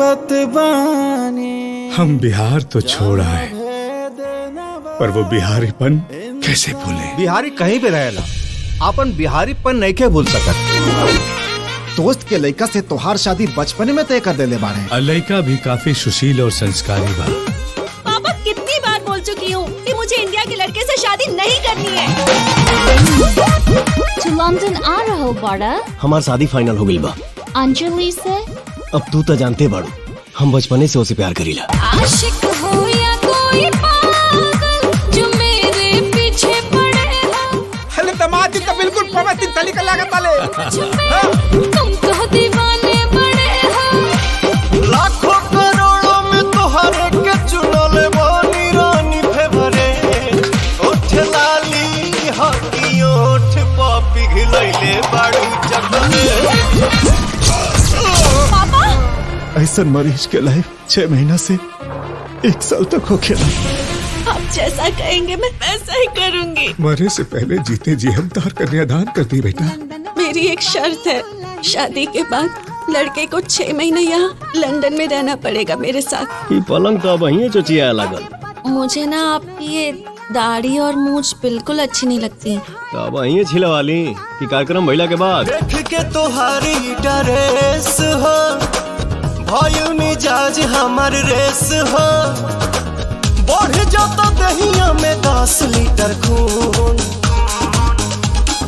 आवत बानी। हम बिहार तो छोड़ा है, पर वो बिहारीपन कैसे भूले। बिहारी कहीं भी रहेला, अपन बिहारीपन नहीं के भूल सकत। दोस्त के लड़का से तोहार शादी बचपन में तय कर देले बाड़े। लड़का भी काफी सुशील और संस्कारी बा। पापा कितनी बार बोल चुकी हूँ कि मुझे इंडिया के लड़के से शादी नहीं करनी है। तू लंदन आ रहा हो बड़ा? हमार शादी फाइनल हो गई बा अंजलि से। अब तू तो जानते बाड़ू, हम बचपने से उसे प्यार करीला। आशिक हो या कोई पागल जो मेरे पीछे पड़े हो। हले दमाद तो बिल्कुल पवित्र तली का लागत वाले। तुम तो दीवाने बड़े हो। लाखों करोड़ों में तोहर के चुनल बानी रानी फेवरेट। ओठ लाली हकी ओठ पापी घिलैले बाड़ू चकले। ऐसा मरीज के लाइफ 6 महीना से 1 साल तक हो खेला। आप जैसा कहेंगे मैं वैसा ही करूंगी। मरे से पहले जीते जी हम तार कन्यादान कर दी बेटा। मेरी एक शर्त है, शादी के बाद लड़के को 6 महीने यहाँ लंदन में रहना पड़ेगा मेरे साथ। ये पलंग तो अब वहीं चोचिया लागल। मुझे ना आपकी ये दाढ़ी और मूछ बिल्कुल अच्छी नहीं लगती। तो अब वहीं छिला वाली कि कार्यक्रम भइला के बाद देख के तोहारी ड्रेस हो भायु मिजाज हमर रेस हो। बढ़ जाता दहिया में 10 लीटर खून।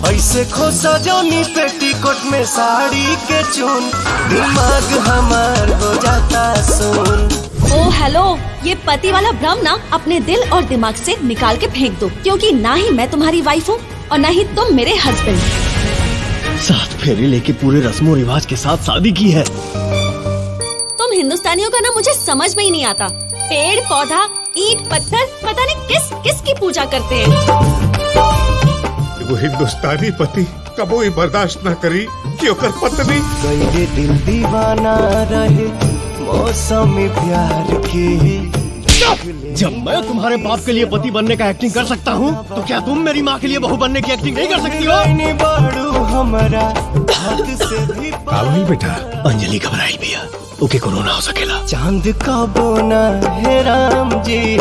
ऐसे खोसा जानी पेटीकोट में साड़ी के चून। दिमाग हमार हो जाता सुन। ओ हेलो, ये पति वाला भ्रम ना अपने दिल और दिमाग से निकाल के फेंक दो, क्योंकि ना ही मैं तुम्हारी वाइफ हूँ और ना ही तुम मेरे हस्बैंड। 7 फेरे लेके पूरे रस्मों रिवाज के साथ शादी की है। तुम हिंदुस्तानियों का ना मुझे समझ में ही नहीं आता। पेड़ पौधा ईंट पत्थर पता नहीं किस किस की पूजा करते हैं। वो हिंदुस्तानी पति कबो ही बर्दाश्त न करी कि ओकर पत्नी गईले दिल दीवाना रहे मौसम प्यार के। जब मैं तुम्हारे बाप के लिए पति बनने का एक्टिंग कर सकता हूँ, तो क्या तुम मेरी माँ के लिए बहू बनने की एक्टिंग नहीं कर सकती हो? बाड़ू हमारा हाथ से भी आवल बेटा। अंजलि घबराई भैया, ओके कोरोना हो सकेला। चांद का बोना है राम जी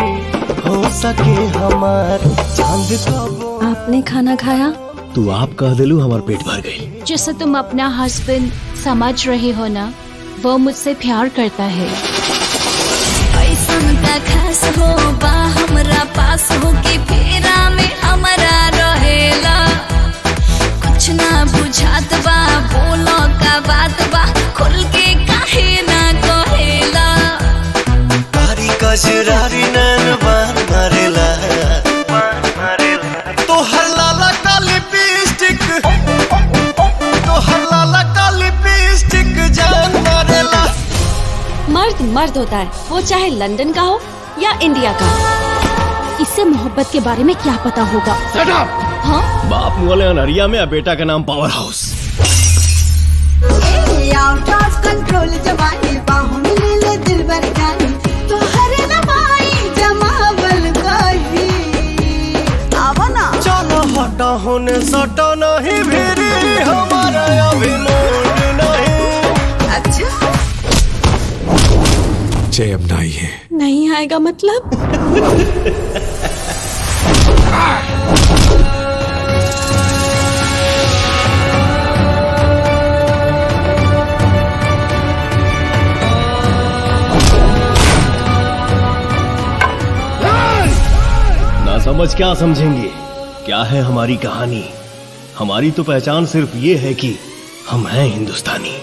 हो सके हमार चांद का बोना। आपने खाना खाया? तू आप कह दिलू हमार पेट भर गई। जैसे तुम अपना हस्बैंड समझ रहे हो ना, वो मुझसे प्यार करता है। का खास हो बा हमरा पास हो के फेरा में हमारा रहेला। कुछ ना बुझात बा बोलो का बात बा खुल के काहे ना कहेला। कारी कजरारी नैन बान मारेला। तोहर लाला का लिपस्टिक तोहर लाला का लिपस्टिक जान मारेला। मर्द मर्द होता है, वो चाहे लंदन का हो या इंडिया का। इससे मोहब्बत के बारे में क्या पता होगा? हाँ? बाप मुगले अनहरिया में, बेटा का नाम पावर हाउस। कंट्रोल जवानी बाहों में ले ले दिल भर जानी तो हरे न भाई जमावल गई। आवो ना चलो हटा होने सटा नहीं भिरी हमारा अभी मूड नहीं। अच्छा जय अब नाई है। नहीं आएगा मतलब? ना समझ क्या समझेंगे? क्या है हमारी कहानी? हमारी तो पहचान सिर्फ ये है कि हम हैं हिंदुस्तानी।